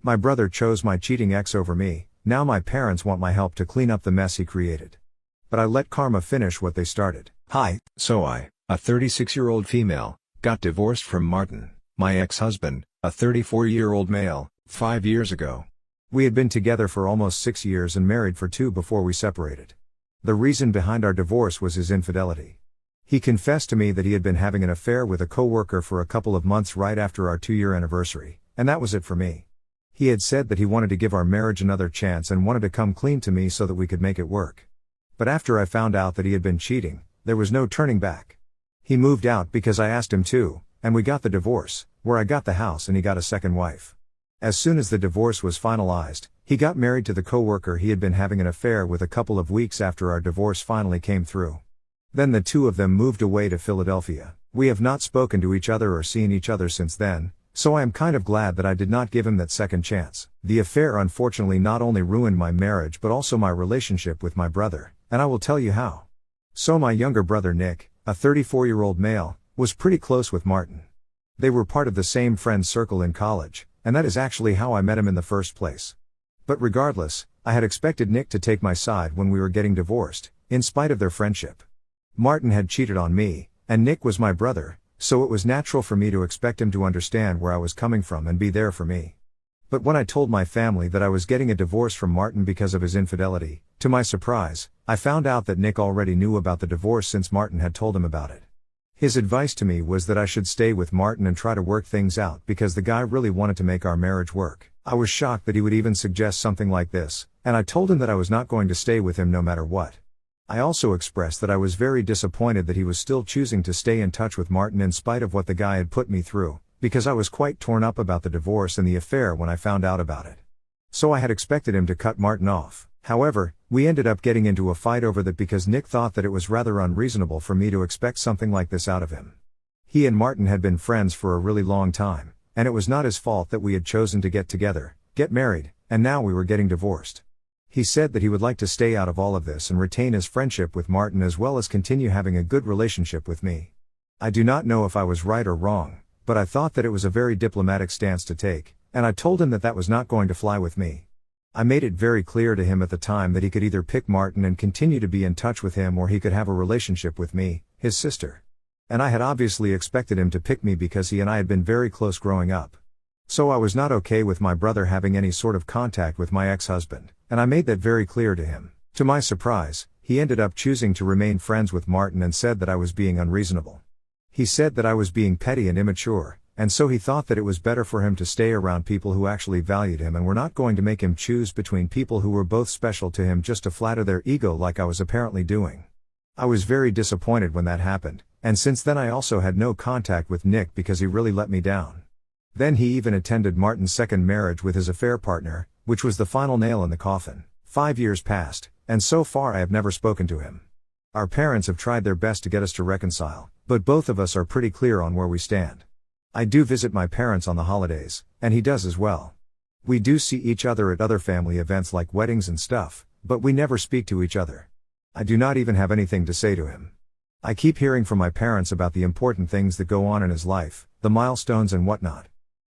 My brother chose my cheating ex over me, now my parents want my help to clean up the mess he created. But I let karma finish what they started. Hi, so I, a 36-year-old female, got divorced from Martin, my ex-husband, a 34-year-old male, 5 years ago. We had been together for almost 6 years and married for 2 before we separated. The reason behind our divorce was his infidelity. He confessed to me that he had been having an affair with a coworker for a couple of months right after our 2-year anniversary, and that was it for me. He had said that he wanted to give our marriage another chance and wanted to come clean to me so that we could make it work. But after I found out that he had been cheating, there was no turning back. He moved out because I asked him to, and we got the divorce, where I got the house and he got a second wife. As soon as the divorce was finalized, he got married to the coworker he had been having an affair with a couple of weeks after our divorce finally came through. Then the two of them moved away to Philadelphia. We have not spoken to each other or seen each other since then, so I am kind of glad that I did not give him that second chance. The affair unfortunately not only ruined my marriage but also my relationship with my brother, and I will tell you how. So my younger brother Nick, a 34-year-old male, was pretty close with Martin. They were part of the same friend circle in college, and that is actually how I met him in the first place. But regardless, I had expected Nick to take my side when we were getting divorced, in spite of their friendship. Martin had cheated on me, and Nick was my brother, so it was natural for me to expect him to understand where I was coming from and be there for me. But when I told my family that I was getting a divorce from Martin because of his infidelity, to my surprise, I found out that Nick already knew about the divorce since Martin had told him about it. His advice to me was that I should stay with Martin and try to work things out because the guy really wanted to make our marriage work. I was shocked that he would even suggest something like this, and I told him that I was not going to stay with him no matter what. I also expressed that I was very disappointed that he was still choosing to stay in touch with Martin in spite of what the guy had put me through, because I was quite torn up about the divorce and the affair when I found out about it. So I had expected him to cut Martin off. However, we ended up getting into a fight over that because Nick thought that it was rather unreasonable for me to expect something like this out of him. He and Martin had been friends for a really long time, and it was not his fault that we had chosen to get together, get married, and now we were getting divorced. He said that he would like to stay out of all of this and retain his friendship with Martin as well as continue having a good relationship with me. I do not know if I was right or wrong, but I thought that it was a very diplomatic stance to take, and I told him that that was not going to fly with me. I made it very clear to him at the time that he could either pick Martin and continue to be in touch with him or he could have a relationship with me, his sister. And I had obviously expected him to pick me because he and I had been very close growing up. So I was not okay with my brother having any sort of contact with my ex-husband, and I made that very clear to him. To my surprise, he ended up choosing to remain friends with Martin and said that I was being unreasonable. He said that I was being petty and immature, and so he thought that it was better for him to stay around people who actually valued him and were not going to make him choose between people who were both special to him just to flatter their ego like I was apparently doing. I was very disappointed when that happened, and since then I also had no contact with Nick because he really let me down. Then he even attended Martin's second marriage with his affair partner, which was the final nail in the coffin. 5 years passed, and so far I have never spoken to him. Our parents have tried their best to get us to reconcile, but both of us are pretty clear on where we stand. I do visit my parents on the holidays, and he does as well. We do see each other at other family events like weddings and stuff, but we never speak to each other. I do not even have anything to say to him. I keep hearing from my parents about the important things that go on in his life, the milestones and whatnot.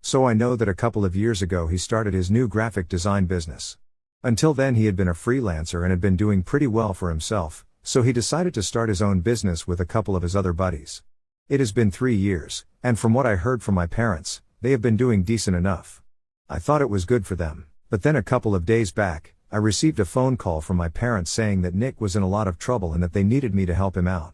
So I know that a couple of years ago he started his new graphic design business. Until then he had been a freelancer and had been doing pretty well for himself, so he decided to start his own business with a couple of his other buddies. It has been 3 years, and from what I heard from my parents, they have been doing decent enough. I thought it was good for them, but then a couple of days back, I received a phone call from my parents saying that Nick was in a lot of trouble and that they needed me to help him out.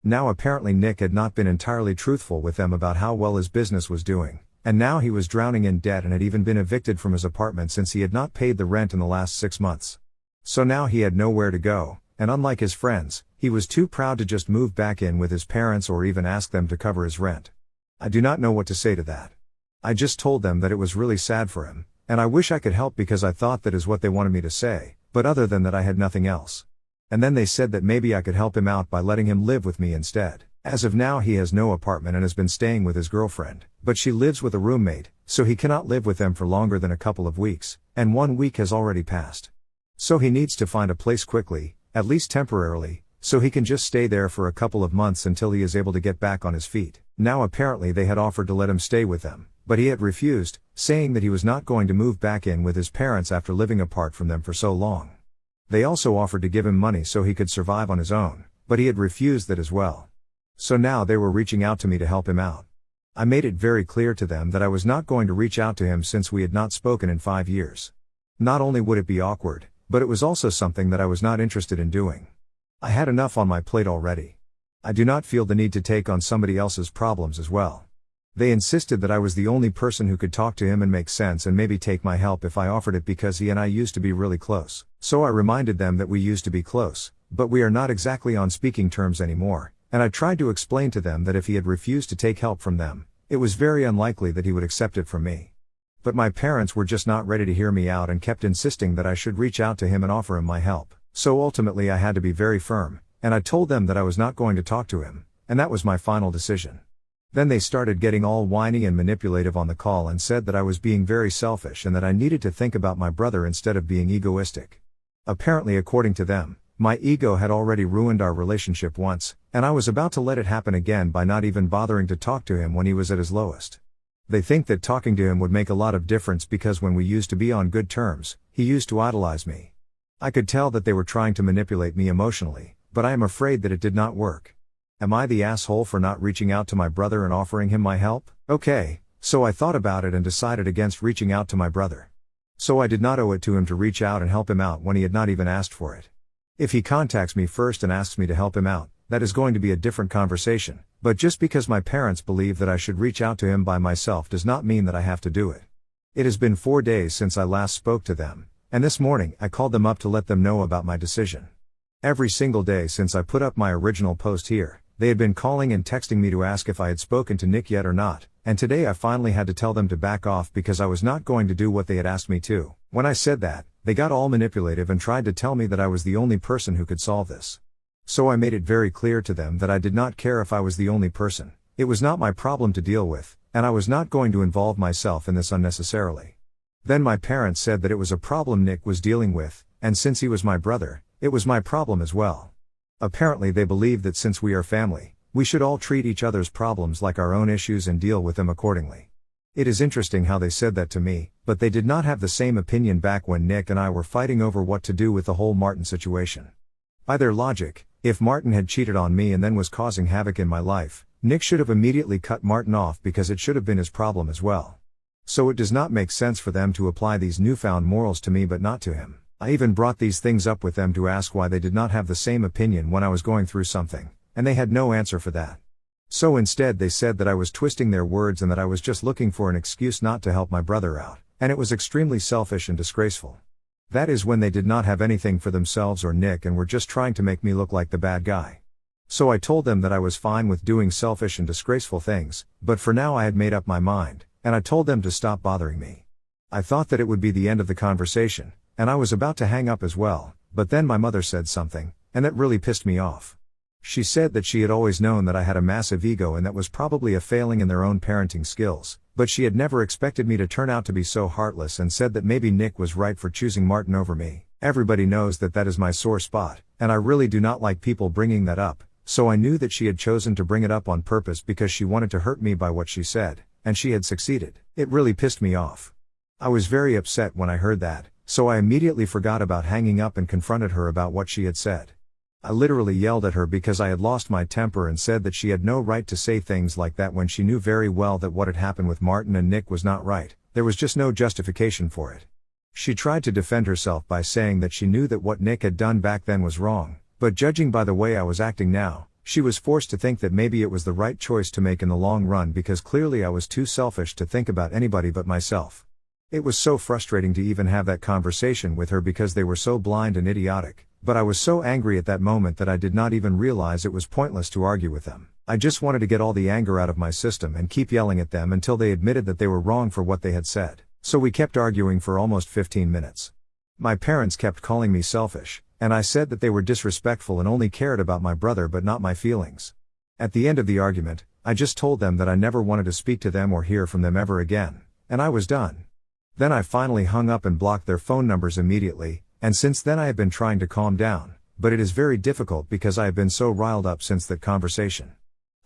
Now apparently Nick had not been entirely truthful with them about how well his business was doing, and now he was drowning in debt and had even been evicted from his apartment since he had not paid the rent in the last 6 months. So now he had nowhere to go, and unlike his friends, he was too proud to just move back in with his parents or even ask them to cover his rent. I do not know what to say to that. I just told them that it was really sad for him, and I wish I could help because I thought that is what they wanted me to say, but other than that I had nothing else. And then they said that maybe I could help him out by letting him live with me instead. As of now he has no apartment and has been staying with his girlfriend, but she lives with a roommate, so he cannot live with them for longer than a couple of weeks, and 1 week has already passed. So he needs to find a place quickly, at least temporarily, so he can just stay there for a couple of months until he is able to get back on his feet. Now apparently they had offered to let him stay with them, But he had refused, saying that he was not going to move back in with his parents after living apart from them for so long. They also offered to give him money so he could survive on his own, but he had refused that as well. So now they were reaching out to me to help him out. I made it very clear to them that I was not going to reach out to him since we had not spoken in 5 years. Not only would it be awkward, but it was also something that I was not interested in doing. I had enough on my plate already. I do not feel the need to take on somebody else's problems as well. They insisted that I was the only person who could talk to him and make sense and maybe take my help if I offered it because he and I used to be really close. So I reminded them that we used to be close, but we are not exactly on speaking terms anymore, and I tried to explain to them that if he had refused to take help from them, it was very unlikely that he would accept it from me. But my parents were just not ready to hear me out and kept insisting that I should reach out to him and offer him my help. So ultimately I had to be very firm, and I told them that I was not going to talk to him, and that was my final decision. Then they started getting all whiny and manipulative on the call and said that I was being very selfish and that I needed to think about my brother instead of being egoistic. Apparently, according to them, my ego had already ruined our relationship once, and I was about to let it happen again by not even bothering to talk to him when he was at his lowest. They think that talking to him would make a lot of difference because when we used to be on good terms, he used to idolize me. I could tell that they were trying to manipulate me emotionally, but I am afraid that it did not work. Am I the asshole for not reaching out to my brother and offering him my help? Okay, so I thought about it and decided against reaching out to my brother. So I did not owe it to him to reach out and help him out when he had not even asked for it. If he contacts me first and asks me to help him out, that is going to be a different conversation, but just because my parents believe that I should reach out to him by myself does not mean that I have to do it. It has been 4 days since I last spoke to them, and this morning I called them up to let them know about my decision. Every single day since I put up my original post here, they had been calling and texting me to ask if I had spoken to Nick yet or not, and today I finally had to tell them to back off because I was not going to do what they had asked me to. When I said that, they got all manipulative and tried to tell me that I was the only person who could solve this. So I made it very clear to them that I did not care if I was the only person. It was not my problem to deal with, and I was not going to involve myself in this unnecessarily. Then my parents said that it was a problem Nick was dealing with, and since he was my brother, it was my problem as well. Apparently they believe that since we are family, we should all treat each other's problems like our own issues and deal with them accordingly. It is interesting how they said that to me, but they did not have the same opinion back when Nick and I were fighting over what to do with the whole Martin situation. By their logic, if Martin had cheated on me and then was causing havoc in my life, Nick should have immediately cut Martin off because it should have been his problem as well. So it does not make sense for them to apply these newfound morals to me but not to him. I even brought these things up with them to ask why they did not have the same opinion when I was going through something, and they had no answer for that. So instead they said that I was twisting their words and that I was just looking for an excuse not to help my brother out, and it was extremely selfish and disgraceful. That is when they did not have anything for themselves or Nick and were just trying to make me look like the bad guy. So I told them that I was fine with doing selfish and disgraceful things, but for now I had made up my mind, and I told them to stop bothering me. I thought that it would be the end of the conversation, and I was about to hang up as well, but then my mother said something, and that really pissed me off. She said that she had always known that I had a massive ego and that was probably a failing in their own parenting skills, but she had never expected me to turn out to be so heartless and said that maybe Nick was right for choosing Martin over me. Everybody knows that that is my sore spot, and I really do not like people bringing that up, so I knew that she had chosen to bring it up on purpose because she wanted to hurt me by what she said, and she had succeeded. It really pissed me off. I was very upset when I heard that, so I immediately forgot about hanging up and confronted her about what she had said. I literally yelled at her because I had lost my temper and said that she had no right to say things like that when she knew very well that what had happened with Martin and Nick was not right. There was just no justification for it. She tried to defend herself by saying that she knew that what Nick had done back then was wrong, but judging by the way I was acting now, she was forced to think that maybe it was the right choice to make in the long run because clearly I was too selfish to think about anybody but myself. It was so frustrating to even have that conversation with her because they were so blind and idiotic, but I was so angry at that moment that I did not even realize it was pointless to argue with them. I just wanted to get all the anger out of my system and keep yelling at them until they admitted that they were wrong for what they had said. So we kept arguing for almost 15 minutes. My parents kept calling me selfish, and I said that they were disrespectful and only cared about my brother but not my feelings. At the end of the argument, I just told them that I never wanted to speak to them or hear from them ever again, and I was done. Then I finally hung up and blocked their phone numbers immediately, and since then I have been trying to calm down, but it is very difficult because I have been so riled up since that conversation.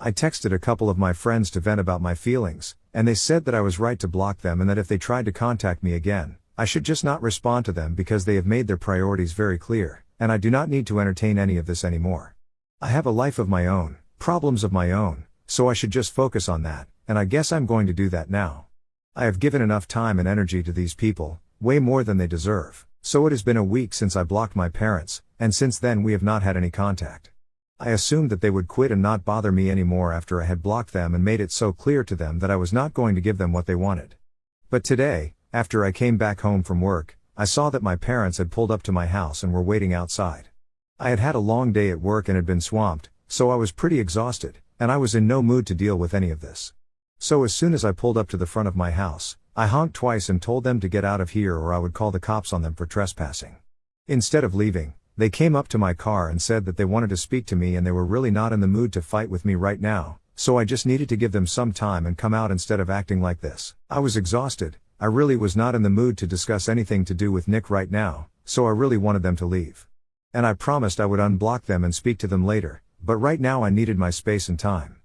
I texted a couple of my friends to vent about my feelings, and they said that I was right to block them and that if they tried to contact me again, I should just not respond to them because they have made their priorities very clear, and I do not need to entertain any of this anymore. I have a life of my own, problems of my own, so I should just focus on that, and I guess I'm going to do that now. I have given enough time and energy to these people, way more than they deserve, so it has been a week since I blocked my parents, and since then we have not had any contact. I assumed that they would quit and not bother me anymore after I had blocked them and made it so clear to them that I was not going to give them what they wanted. But today, after I came back home from work, I saw that my parents had pulled up to my house and were waiting outside. I had had a long day at work and had been swamped, so I was pretty exhausted, and I was in no mood to deal with any of this. So as soon as I pulled up to the front of my house, I honked twice and told them to get out of here or I would call the cops on them for trespassing. Instead of leaving, they came up to my car and said that they wanted to speak to me and they were really not in the mood to fight with me right now, so I just needed to give them some time and come out instead of acting like this. I was exhausted, I really was not in the mood to discuss anything to do with Nick right now, so I really wanted them to leave. And I promised I would unblock them and speak to them later, but right now I needed my space and time.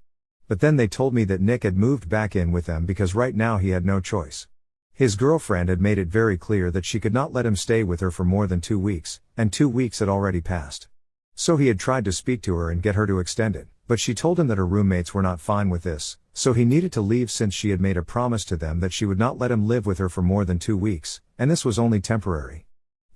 But then they told me that Nick had moved back in with them because right now he had no choice. His girlfriend had made it very clear that she could not let him stay with her for more than 2 weeks, and 2 weeks had already passed. So he had tried to speak to her and get her to extend it, but she told him that her roommates were not fine with this, so he needed to leave since she had made a promise to them that she would not let him live with her for more than 2 weeks, and this was only temporary.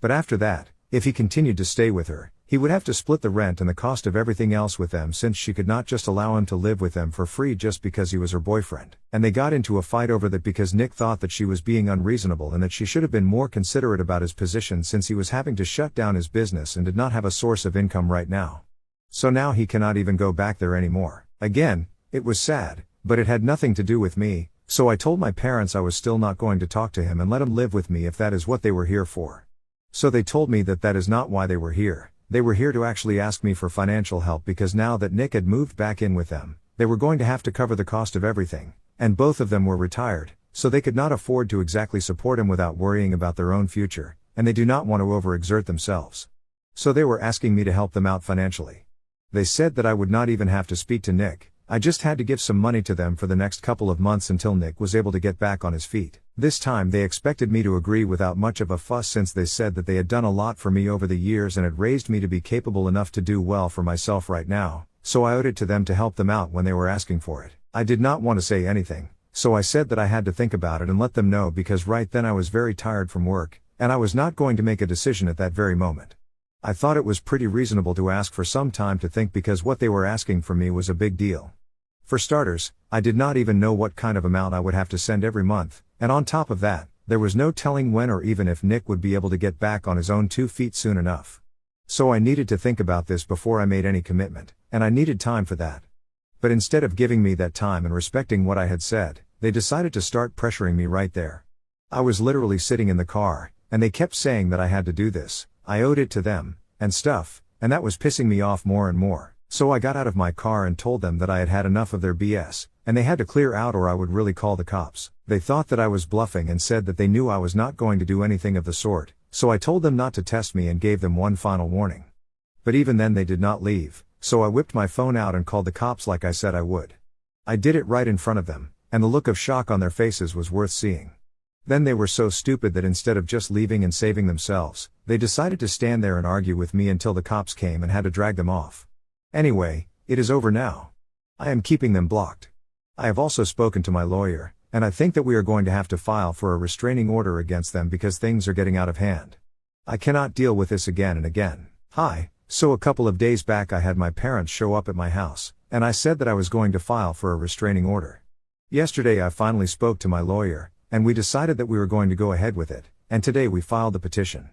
But after that, if he continued to stay with her, he would have to split the rent and the cost of everything else with them since she could not just allow him to live with them for free just because he was her boyfriend. And they got into a fight over that because Nick thought that she was being unreasonable and that she should have been more considerate about his position since he was having to shut down his business and did not have a source of income right now. So now he cannot even go back there anymore. Again, it was sad, but it had nothing to do with me, so I told my parents I was still not going to talk to him and let him live with me if that is what they were here for. So they told me that that is not why they were here. They were here to actually ask me for financial help because now that Nick had moved back in with them, they were going to have to cover the cost of everything, and both of them were retired, so they could not afford to exactly support him without worrying about their own future, and they do not want to overexert themselves. So they were asking me to help them out financially. They said that I would not even have to speak to Nick, I just had to give some money to them for the next couple of months until Nick was able to get back on his feet. This time they expected me to agree without much of a fuss since they said that they had done a lot for me over the years and had raised me to be capable enough to do well for myself right now, so I owed it to them to help them out when they were asking for it. I did not want to say anything, so I said that I had to think about it and let them know because right then I was very tired from work, and I was not going to make a decision at that very moment. I thought it was pretty reasonable to ask for some time to think because what they were asking from me was a big deal. For starters, I did not even know what kind of amount I would have to send every month, and on top of that, there was no telling when or even if Nick would be able to get back on his own 2 feet soon enough. So I needed to think about this before I made any commitment, and I needed time for that. But instead of giving me that time and respecting what I had said, they decided to start pressuring me right there. I was literally sitting in the car, and they kept saying that I had to do this, I owed it to them, and stuff, and that was pissing me off more and more. So I got out of my car and told them that I had had enough of their BS, and they had to clear out or I would really call the cops. They thought that I was bluffing and said that they knew I was not going to do anything of the sort, so I told them not to test me and gave them one final warning. But even then they did not leave, so I whipped my phone out and called the cops like I said I would. I did it right in front of them, and the look of shock on their faces was worth seeing. Then they were so stupid that instead of just leaving and saving themselves, they decided to stand there and argue with me until the cops came and had to drag them off. Anyway, it is over now. I am keeping them blocked. I have also spoken to my lawyer, and I think that we are going to have to file for a restraining order against them because things are getting out of hand. I cannot deal with this again and again. Hi, so a couple of days back I had my parents show up at my house, and I said that I was going to file for a restraining order. Yesterday I finally spoke to my lawyer, and we decided that we were going to go ahead with it, and today we filed the petition.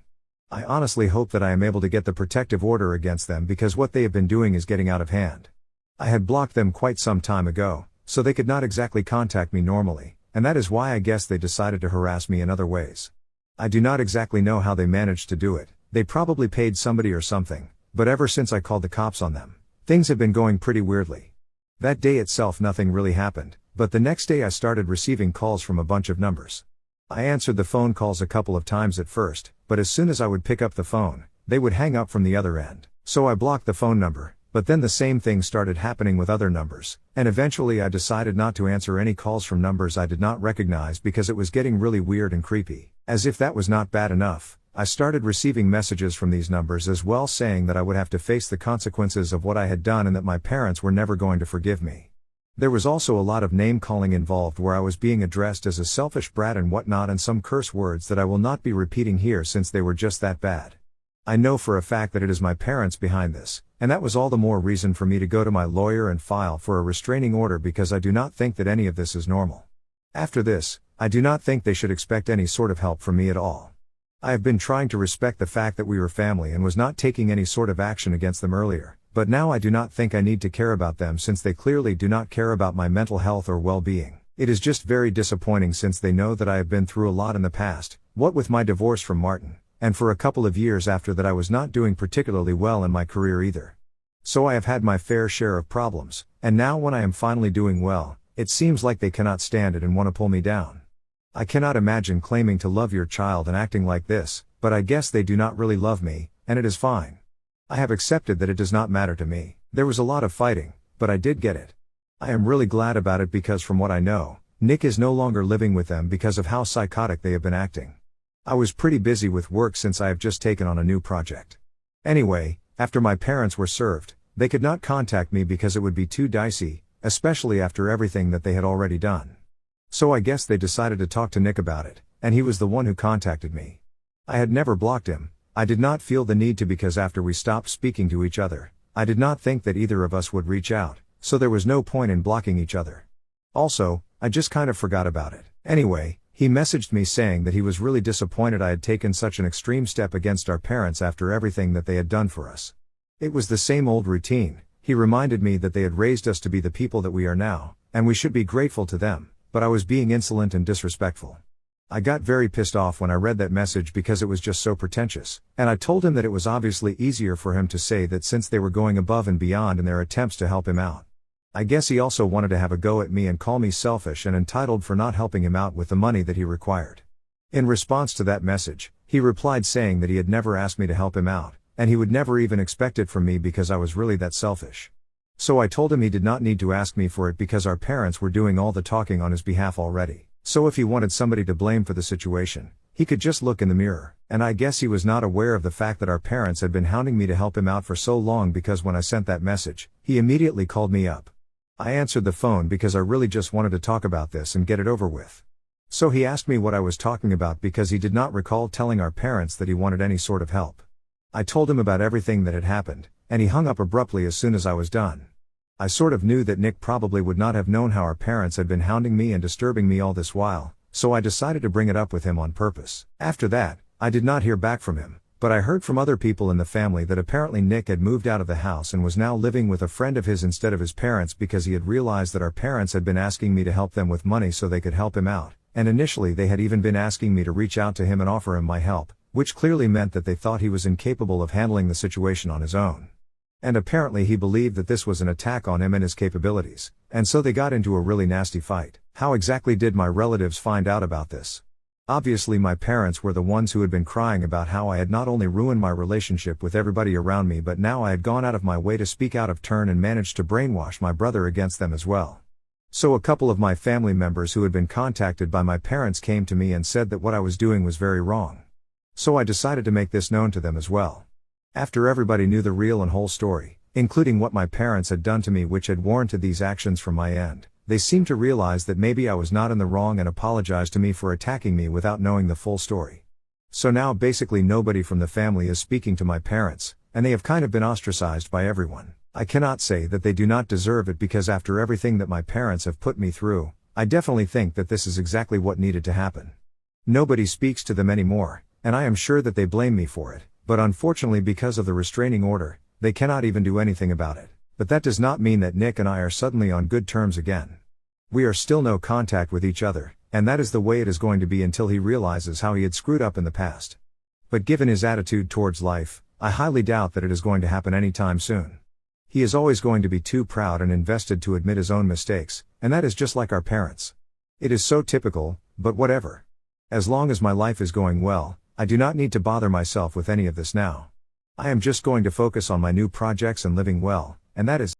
I honestly hope that I am able to get the protective order against them because what they have been doing is getting out of hand. I had blocked them quite some time ago, so they could not exactly contact me normally, and that is why I guess they decided to harass me in other ways. I do not exactly know how they managed to do it, they probably paid somebody or something, but ever since I called the cops on them, things have been going pretty weirdly. That day itself nothing really happened, but the next day I started receiving calls from a bunch of numbers. I answered the phone calls a couple of times at first, but as soon as I would pick up the phone, they would hang up from the other end, so I blocked the phone number, But then the same thing started happening with other numbers, and eventually I decided not to answer any calls from numbers I did not recognize because it was getting really weird and creepy. As if that was not bad enough, I started receiving messages from these numbers as well saying that I would have to face the consequences of what I had done and that my parents were never going to forgive me. There was also a lot of name calling involved where I was being addressed as a selfish brat and whatnot, and some curse words that I will not be repeating here since they were just that bad. I know for a fact that it is my parents behind this, and that was all the more reason for me to go to my lawyer and file for a restraining order because I do not think that any of this is normal. After this, I do not think they should expect any sort of help from me at all. I have been trying to respect the fact that we were family and was not taking any sort of action against them earlier, but now I do not think I need to care about them since they clearly do not care about my mental health or well-being. It is just very disappointing since they know that I have been through a lot in the past, what with my divorce from Martin, and for a couple of years after that I was not doing particularly well in my career either. So I have had my fair share of problems, and now when I am finally doing well, it seems like they cannot stand it and want to pull me down. I cannot imagine claiming to love your child and acting like this, but I guess they do not really love me, and it is fine. I have accepted that it does not matter to me. There was a lot of fighting, but I did get it. I am really glad about it because from what I know, Nick is no longer living with them because of how psychotic they have been acting. I was pretty busy with work since I have just taken on a new project. Anyway, after my parents were served, they could not contact me because it would be too dicey, especially after everything that they had already done. So I guess they decided to talk to Nick about it, and he was the one who contacted me. I had never blocked him. I did not feel the need to because after we stopped speaking to each other, I did not think that either of us would reach out, so there was no point in blocking each other. Also, I just kind of forgot about it. Anyway, he messaged me saying that he was really disappointed I had taken such an extreme step against our parents after everything that they had done for us. It was the same old routine. He reminded me that they had raised us to be the people that we are now, and we should be grateful to them, but I was being insolent and disrespectful. I got very pissed off when I read that message because it was just so pretentious, and I told him that it was obviously easier for him to say that since they were going above and beyond in their attempts to help him out. I guess he also wanted to have a go at me and call me selfish and entitled for not helping him out with the money that he required. In response to that message, he replied saying that he had never asked me to help him out, and he would never even expect it from me because I was really that selfish. So I told him he did not need to ask me for it because our parents were doing all the talking on his behalf already. So if he wanted somebody to blame for the situation, he could just look in the mirror, and I guess he was not aware of the fact that our parents had been hounding me to help him out for so long because when I sent that message, he immediately called me up. I answered the phone because I really just wanted to talk about this and get it over with. So he asked me what I was talking about because he did not recall telling our parents that he wanted any sort of help. I told him about everything that had happened, and he hung up abruptly as soon as I was done. I sort of knew that Nick probably would not have known how our parents had been hounding me and disturbing me all this while, so I decided to bring it up with him on purpose. After that, I did not hear back from him, but I heard from other people in the family that apparently Nick had moved out of the house and was now living with a friend of his instead of his parents because he had realized that our parents had been asking me to help them with money so they could help him out, and initially they had even been asking me to reach out to him and offer him my help, which clearly meant that they thought he was incapable of handling the situation on his own. And apparently he believed that this was an attack on him and his capabilities, and so they got into a really nasty fight. How exactly did my relatives find out about this? Obviously my parents were the ones who had been crying about how I had not only ruined my relationship with everybody around me but now I had gone out of my way to speak out of turn and managed to brainwash my brother against them as well. So a couple of my family members who had been contacted by my parents came to me and said that what I was doing was very wrong. So I decided to make this known to them as well. After everybody knew the real and whole story, including what my parents had done to me which had warranted these actions from my end, they seemed to realize that maybe I was not in the wrong and apologized to me for attacking me without knowing the full story. So now basically nobody from the family is speaking to my parents, and they have kind of been ostracized by everyone. I cannot say that they do not deserve it because after everything that my parents have put me through, I definitely think that this is exactly what needed to happen. Nobody speaks to them anymore, and I am sure that they blame me for it, but unfortunately because of the restraining order, they cannot even do anything about it. But that does not mean that Nick and I are suddenly on good terms again. We are still no contact with each other, and that is the way it is going to be until he realizes how he had screwed up in the past. But given his attitude towards life, I highly doubt that it is going to happen anytime soon. He is always going to be too proud and invested to admit his own mistakes, and that is just like our parents. It is so typical, but whatever. As long as my life is going well, I do not need to bother myself with any of this now. I am just going to focus on my new projects and living well, And that is